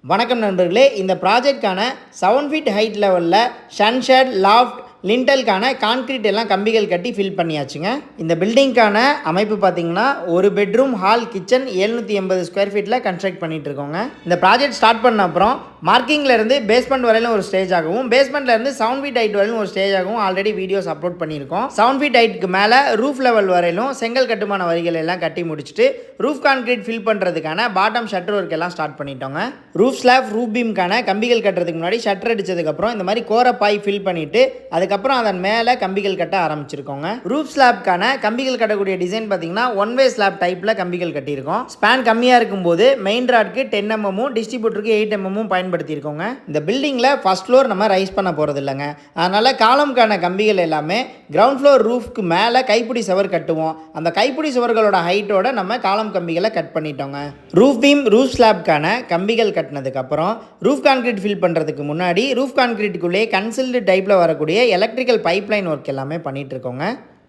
வணக்கம் நண்பர்களே, இந்த ப்ராஜெக்ட்கான 7 ஃபீட் ஹைட் லெவலில் சன்ஷெட் லாஃப்ட் லிண்டலுக்கான கான்கிரீட் எல்லாம் கம்பிகள் கட்டி ஃபில் பண்ணியாச்சுங்க. இந்த பில்டிங்கான அமைப்பு பார்த்தீங்கன்னா ஒரு பெட்ரூம் ஹால் கிச்சன் 780 ஸ்கொயர் ஃபீட்டில் கன்ஸ்ட்ரக்ட் பண்ணிட்டு இருக்கோங்க. இந்த ப்ராஜெக்ட் ஸ்டார்ட் பண்ண அப்புறம் மார்க்கிங்லேருந்து பேஸ்மெண்ட் வரையிலும் ஒரு ஸ்டேஜ் ஆகவும் பேஸ்மெண்ட்லேருந்து 7 ஃபீட் ஹைட் வரையிலும் ஒரு ஸ்டேஜ் ஆகவும் ஆல்ரெடி வீடியோஸ் அப்லோட் பண்ணியிருக்கோம். 7 ஃபீட் ஹைட்டுக்கு மேலே ரூஃப் லெவல் வரையிலும் செங்கல் கட்டுமான வரிகள் எல்லாம் கட்டி முடிச்சுட்டு ரூஃப் கான்கிரீட் ஃபில் பண்ணுறதுக்கான பாட்டம் ஷட்டர் ஒர்க் எல்லாம் ஸ்டார்ட் பண்ணிட்டோங்க. ரூஃப் ஸ்லாப் ரூஃப் பீம்கான கம்பிகள் கட்டுறதுக்கு முன்னாடி ஷட்டர் அடிச்சதுக்கப்புறம் இந்த மாதிரி கோரப்பாய் ஃபில் பண்ணிவிட்டு அதுக்கப்புறம் அதன் மேலே கம்பிகள் கட்ட ஆரம்பிச்சிருக்கோங்க. ரூஃப் ஸ்லாப்கான கம்பிகள் கட்டக்கூடிய டிசைன் பார்த்தீங்கன்னா 1 வே ஸ்லாப் டைப்பில் கம்பிகள் கட்டியிருக்கோம். ஸ்பேன் கம்மியாக இருக்கும்போது மெயின் ராட்க்கு 10 mm டிஸ்ட்ரிபியூட்டருக்கு 8 mm பயன்படுத்தியிருக்கோங்க. இந்த பில்டிங்கில் ஃபர்ஸ்ட் ஃப்ளோர் நம்ம ரைஸ் பண்ண போகிறது இல்லைங்க. அதனால் காலம்கான கம்பிகள் எல்லாமே கிரவுண்ட் ஃப்ளோர் ரூஃப்க்கு மேலே கைப்பிடி சுவர் கட்டுவோம். அந்த கைப்பிடி சுவர்களோட ஹைட்டோட நம்ம காலம் கம்பிகளை கட் பண்ணிட்டோங்க. ரூஃப் பீம் ரூஃப் ஸ்லாப்கான கம்பிகள் கட்டினதுக்கப்புறம் ரூஃப் கான்கிரீட் ஃபில் பண்ணுறதுக்கு முன்னாடி ரூஃப் கான்கிரீட்டுக்குள்ளே கன்சில்டு டைப்பில் வரக்கூடிய எலக்ட்ரிக்கல் பைப்லைன் ஒர்க் எல்லாமே பண்ணிட்டு இருக்கோங்க.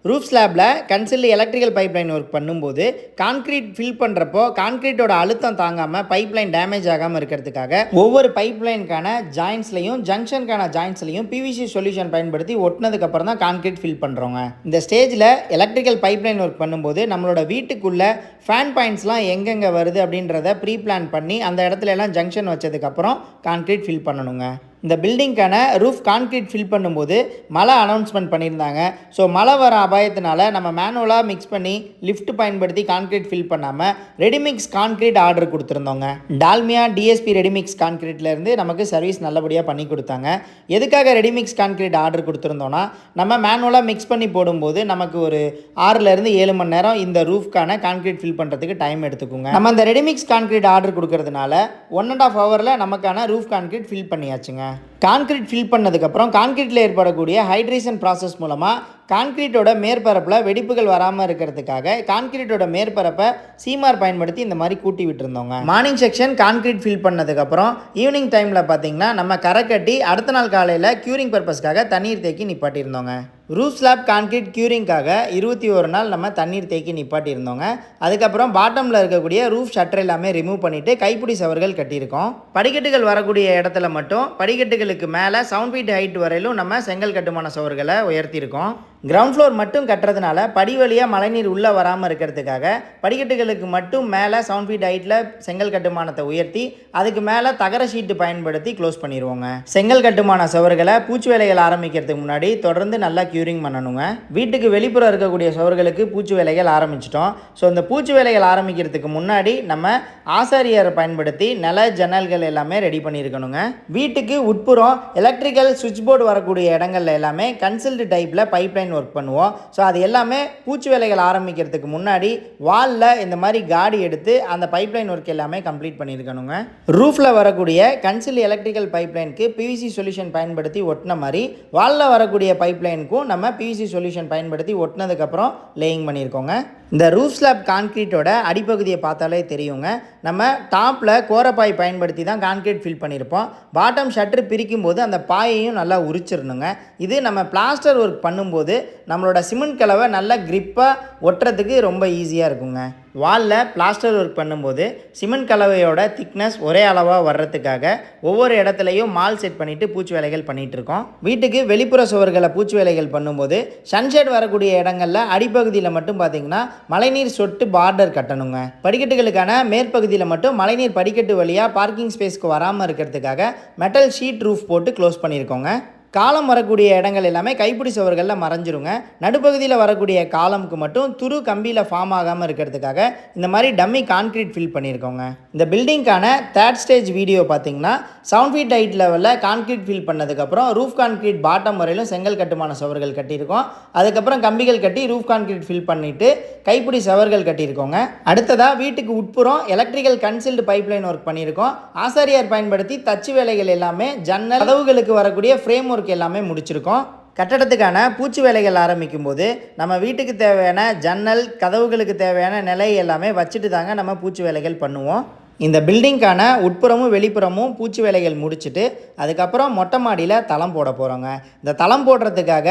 ரூஃப் ஸ்லாப்பில் கன்சில்டு எலக்ட்ரிக்கல் பைப்லைன் ஒர்க் பண்ணும்போது கான்கிரீட் ஃபில் பண்ணுறப்போ கான்கிரீட்டோட அழுத்தம் தாங்காமல் பைப்லைன் டேமேஜ் ஆகாமல் இருக்கிறதுக்காக ஒவ்வொரு பைப்லைனுக்கான ஜாயின்ஸ்லையும் ஜங்ஷனுக்கான ஜாயின்ஸ்லையும் பிவிசி சொல்யூஷன் பயன்படுத்தி ஒட்டினதுக்கப்புறம் தான் கான்கிரீட் ஃபில் பண்ணுறோங்க. இந்த ஸ்டேஜில் எலக்ட்ரிக்கல் பைப்லைன் ஒர்க் பண்ணும்போது நம்மளோட வீட்டுக்குள்ளே ஃபேன் பாயிண்ட்ஸ்லாம் எங்கெங்கே வருது அப்படின்றத ப்ரீ பிளான் பண்ணி அந்த இடத்துல எல்லாம் ஜங்ஷன் வச்சதுக்கப்புறம் கான்கிரீட் ஃபில் பண்ணணுங்க. இந்த பில்டிங்கான ரூஃப் கான்கிரீட் ஃபில் பண்ணும்போது மழை அனௌன்ஸ்மெண்ட் பண்ணியிருந்தாங்க. ஸோ மழை வர அபாயத்தினால நம்ம மேனுவலாக மிக்ஸ் பண்ணி லிஃப்ட் பயன்படுத்தி கான்கிரீட் ஃபில் பண்ணாமல் ரெடிமிக்ஸ் கான்கிரீட் ஆர்டர் கொடுத்துருந்தோங்க. டால்மியா டிஎஸ்பி ரெடிமிக்ஸ் கான்கிரீட்லேருந்து நமக்கு சர்வீஸ் நல்லபடியாக பண்ணி கொடுத்தாங்க. எதுக்காக ரெடிமிக்ஸ் கான்கிரீட் ஆர்டர் கொடுத்துருந்தோன்னா நம்ம மேனுவலாக மிக்ஸ் பண்ணி போடும்போது நமக்கு ஒரு 6லேருந்து 7 மணி நேரம் இந்த ரூஃப்கான கான்கிரீட் ஃபில் பண்ணுறதுக்கு டைம் எடுத்துக்குங்க. நம்ம இந்த ரெடிமிக்ஸ் கான்கிரீட் ஆர்டர் கொடுக்கறதுனால 1.5 ஹவரில் நமக்கான ரூஃப் கான்கிரீட் ஃபில் பண்ணியாச்சுங்க. கான்கிரீட் ஃபில் பண்ணதுக்கப்புறம் கான்கிரீட்டில் ஏற்படக்கூடிய ஹைட்ரேஷன் ப்ராசஸ் மூலமாக கான்கிரீட்டோட மேற்பரப்பில் வெடிப்புகள் வராமல் இருக்கிறதுக்காக கான்கிரீட்டோட மேற்பரப்பை சீமார் பயன்படுத்தி இந்த மாதிரி கூட்டி விட்டுருந்தோங்க. மார்னிங் செக்ஷன் கான்கிரீட் ஃபில் பண்ணதுக்கப்புறம் ஈவினிங் டைமில் பார்த்தீங்கன்னா நம்ம கரை கட்டி அடுத்த நாள் காலையில் க்யூரிங் பர்பஸ்க்காக தண்ணீர் தேக்கி நிப்பாட்டியிருந்தோங்க. ரூஃப் ஸ்லாப் கான்கிரீட் க்யூரிங்காக 21 நாள் நம்ம தண்ணீர் தேக்கி நிப்பாட்டியிருந்தோங்க. அதுக்கப்புறம் பாட்டமில் இருக்கக்கூடிய ரூஃப் ஷட்டர் எல்லாமே ரிமூவ் பண்ணிவிட்டு கைப்பிடி சவர்கள் கட்டியிருக்கோம். படிக்கட்டுகள் வரக்கூடிய இடத்துல மட்டும் படிக்கட்டுகளுக்கு மேலே 7 ஃபீட் ஹைட் வரையிலும் நம்ம செங்கல் கட்டுமான சவர்களை உயர்த்தியிருக்கோம். கிரவுண்ட் ஃப்ளோர் மட்டும் கட்டுறதுனால படி வழியாக மழைநீர் உள்ளே வராமல் இருக்கிறதுக்காக படிக்கட்டுகளுக்கு மட்டும் மேலே 7 ஃபீட் ஹைட்டில் செங்கல் கட்டுமானத்தை உயர்த்தி அதுக்கு மேலே தகர ஷீட்டு பயன்படுத்தி க்ளோஸ் பண்ணிடுவோங்க. செங்கல் கட்டுமான சுவர்களை பூச்சி வேலைகள் ஆரம்பிக்கிறதுக்கு முன்னாடி தொடர்ந்து நல்லா க்யூரிங் பண்ணணுங்க. வீட்டுக்கு வெளிப்புறம் இருக்கக்கூடிய சுவர்களுக்கு பூச்சி வேலைகள் ஆரம்பிச்சிட்டோம். ஸோ இந்த பூச்சி வேலைகள் ஆரம்பிக்கிறதுக்கு முன்னாடி நம்ம ஆசாரியரை பயன்படுத்தி நில ஜன்னல்கள் எல்லாமே ரெடி பண்ணியிருக்கணுங்க. வீட்டுக்கு உட்புறம் எலக்ட்ரிக்கல் சுவிட்ச் போர்டு வரக்கூடிய இடங்கள்ல எல்லாமே கன்சில்டு டைப்பில் பைப்லைன் ஒர்க் பண்ணுவோம். ஸோ அது எல்லாமே பூச்சி வேலைகள் ஆரம்பிக்கிறதுக்கு முன்னாடி வாலில் இந்த மாதிரி காடி எடுத்து அந்த பைப்லைன் ஒர்க் எல்லாமே கம்ப்ளீட் பண்ணியிருக்கணுங்க. ரூஃபில் வரக்கூடிய கன்சில் எலக்ட்ரிக்கல் பைப்லைனுக்கு பிவிசி சொல்யூஷன் பயன்படுத்தி ஒட்டின மாதிரி வாலில் வரக்கூடிய பைப்லைனுக்கும் நம்ம பிவிசி சொல்யூஷன் பயன்படுத்தி ஒட்டினதுக்கப்புறம் லேயிங் பண்ணியிருக்கோங்க. இந்த ரூஃப் ஸ்லாப் கான்கிரீட்டோட அடிப்பகுதியை பார்த்தாலே தெரியுங்க. நம்ம டாப்பில் கோரப்பாய் பயன்படுத்தி தான் கான்கிரீட் ஃபில் பண்ணியிருப்போம். பாட்டம் ஷட்டர் பிரிக்கும் போது அந்த பாயையும் நல்லா உரிச்சிடணுங்க. இது நம்ம பிளாஸ்டர் ஒர்க் பண்ணும்போது நம்மளோட சிமெண்ட் கலவை நல்லா கிரிப்பாக ஒட்டுறதுக்கு ரொம்ப ஈஸியாக இருக்குங்க. வாலில் பிளாஸ்டர் ஒர்க் பண்ணும்போது சிமெண்ட் கலவையோட திக்னஸ் ஒரே அளவாக வர்றதுக்காக ஒவ்வொரு இடத்துலையும் மால் செட் பண்ணிவிட்டு பூச்சி வேலைகள் பண்ணிகிட்ருக்கோம். வீட்டுக்கு வெளிப்புற சுவர்களை பூச்சி வேலைகள் பண்ணும்போது சன்ஷேட் வரக்கூடிய இடங்களில் அடிப்பகுதியில் மட்டும் பார்த்திங்கன்னா மழைநீர் சொட்டு பார்டர் கட்டணுங்க. படிக்கட்டுகளுக்கான மேற்பகுதியில் மட்டும் மழைநீர் படிக்கட்டு வழியாக பார்க்கிங் ஸ்பேஸ்க்கு வராமல் இருக்கிறதுக்காக மெட்டல் ஷீட் ரூஃப் போட்டு க்ளோஸ் பண்ணியிருக்கோங்க. காலம் வரக்கூடிய இடங்கள் எல்லாமே கைப்பிடி சுவர்களில் மறைஞ்சிருங்க. நடுப்பகுதியில் வரக்கூடிய காலமுக்கு மட்டும் துரு கம்பியில் ஃபார்ம் ஆகாமல் இருக்கிறதுக்காக இந்த மாதிரி டம்மி கான்கிரீட் ஃபில் பண்ணியிருக்கோங்க. இந்த பில்டிங்கான 3rd ஸ்டேஜ் வீடியோ பார்த்தீங்கன்னா 7 ஃபீட் ஹைட் லெவலில் கான்கிரீட் ஃபில் பண்ணதுக்கப்புறம் ரூஃப் கான்கிரீட் பாட்டம் வரையிலும் செங்கல் கட்டுமான சுவர்கள் கட்டியிருக்கோம். அதுக்கப்புறம் கம்பிகள் கட்டி ரூஃப் கான்கிரீட் ஃபில் பண்ணிவிட்டு கைப்பிடி சுவர்கள் கட்டியிருக்கோங்க. அடுத்ததாக வீட்டுக்கு உட்புறம் எலக்ட்ரிக்கல் கன்சில்டு பைப்லைன் ஒர்க் பண்ணியிருக்கோம். ஆசாரியார் பயன்படுத்தி தச்சு வேலைகள் எல்லாமே ஜன்னல் கதவுகளுக்கு வரக்கூடிய ஃப்ரேம் ஒர்க் எல்லாமே முடிச்சிருக்கோம். கட்டடத்துக்கான பூச்சி வேலைகள் ஆரம்பிக்கும் போது நம்ம வீட்டுக்கு தேவையான ஜன்னல் கதவுகளுக்கு தேவையான நிலை எல்லாமே வச்சுட்டு தாங்க நம்ம பூச்சி வேலைகள் பண்ணுவோம். இந்த பில்டிங்கான உட்புறமும் வெளிப்புறமும் பூச்சி வேலைகள் முடிச்சுட்டு அதுக்கப்புறம் மொட்டை மாடியில் தளம் போட போகிறோங்க. இந்த தளம் போடுறதுக்காக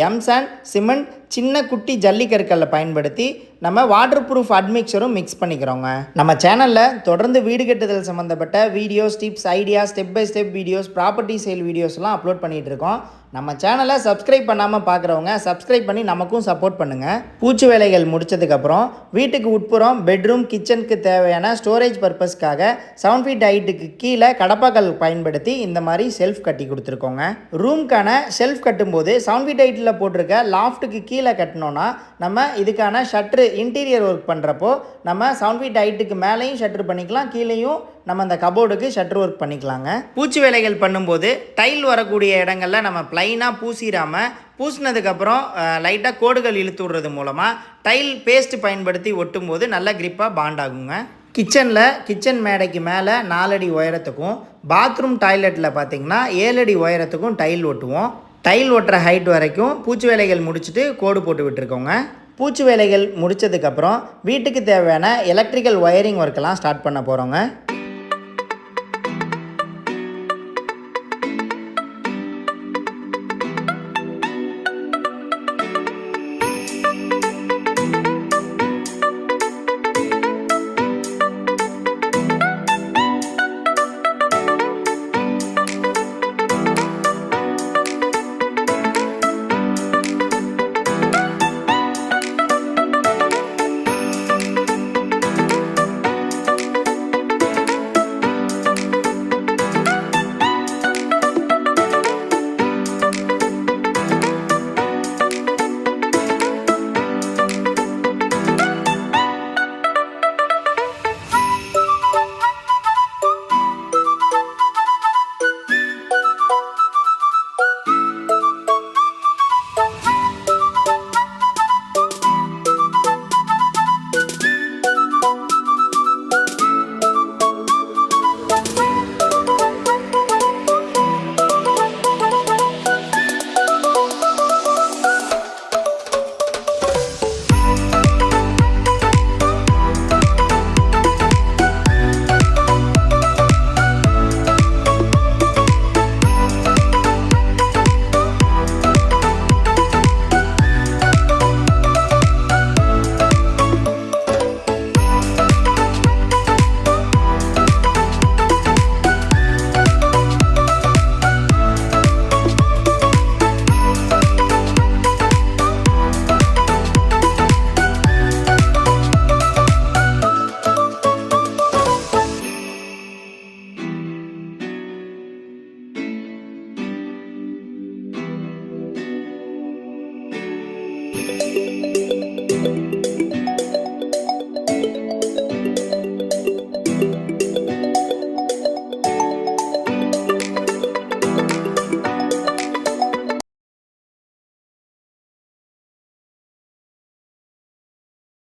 எம்சாண்ட் சிமெண்ட் சின்ன குட்டி ஜல்லிக்கற்களை பயன்படுத்தி நம்ம வாட்டர் ப்ரூஃப் அட்மிக்சரும் மிக்ஸ் பண்ணிக்கிறோங்க. நம்ம சேனலில் தொடர்ந்து வீடு கட்டுதல் சம்மந்தப்பட்ட videos, tips, ideas, step by step videos, property sale வீடியோஸ்லாம் அப்லோட் பண்ணிகிட்டு இருக்கோம். நம்ம சேனலை சப்ஸ்கிரைப் பண்ணாமல் பார்க்குறவங்க சப்ஸ்கிரைப் பண்ணி நமக்கும் சப்போர்ட் பண்ணுங்கள். பூச்சி வேலைகள் முடித்ததுக்கப்புறம் வீட்டுக்கு உட்புறம் பெட்ரூம், கிச்சனுக்கு தேவையான ஸ்டோரேஜ் பர்பஸ்க்காக 7 ஃபீட் ஹைட்டுக்கு கீழே கடப்பாக்கல் பயன்படுத்தி இந்த மாதிரி செல்ஃப் கட்டி கொடுத்துருக்கோங்க. ரூம்க்கான செல்ஃப் கட்டும்போது 7 ஃபீட் ஹைட்டில் போட்டிருக்க லாஃப்ட்டுக்கு கீழே கட்டினோன்னா நம்ம இதுக்கான ஷட்ரு இன்டீரியர் ஒர்க் பண்ணுறப்போ நம்ம 7 ஃபீட் ஹைட்டுக்கு மேலேயும் ஷட்ரு பண்ணிக்கலாம், கீழேயும் நம்ம அந்த கபோர்டுக்கு ஷட்ரு ஒர்க் பண்ணிக்கலாங்க. பூச்சி வேலைகள் பண்ணும்போது டைல் வரக்கூடிய இடங்களில் நம்ம ப்ளைனாக பூசிடாமல் பூசினதுக்கப்புறம் லைட்டாக கோடுகள் இழுத்து விடுறது மூலமாக டைல் பேஸ்ட் பயன்படுத்தி ஒட்டும் போது நல்ல கிரிப்பாக பாண்ட் ஆகுங்க. கிச்சன் மேடைக்கு மேலே 4 அடி உயரத்துக்கும், பாத்ரூம் டாய்லெட்டில் பார்த்திங்கன்னா 7 அடி உயரத்துக்கும் டைல் ஒட்டுவோம். டைல் ஒட்டுற ஹைட் வரைக்கும் பூச்சி வேலைகள் முடிச்சுட்டு கோடு போட்டு விட்டுருக்கோங்க. பூச்சி வேலைகள் முடித்ததுக்கப்புறம் வீட்டுக்கு தேவையான எலக்ட்ரிக்கல் ஒயரிங் ஒர்க்கெல்லாம் ஸ்டார்ட் பண்ண போகிறோங்க.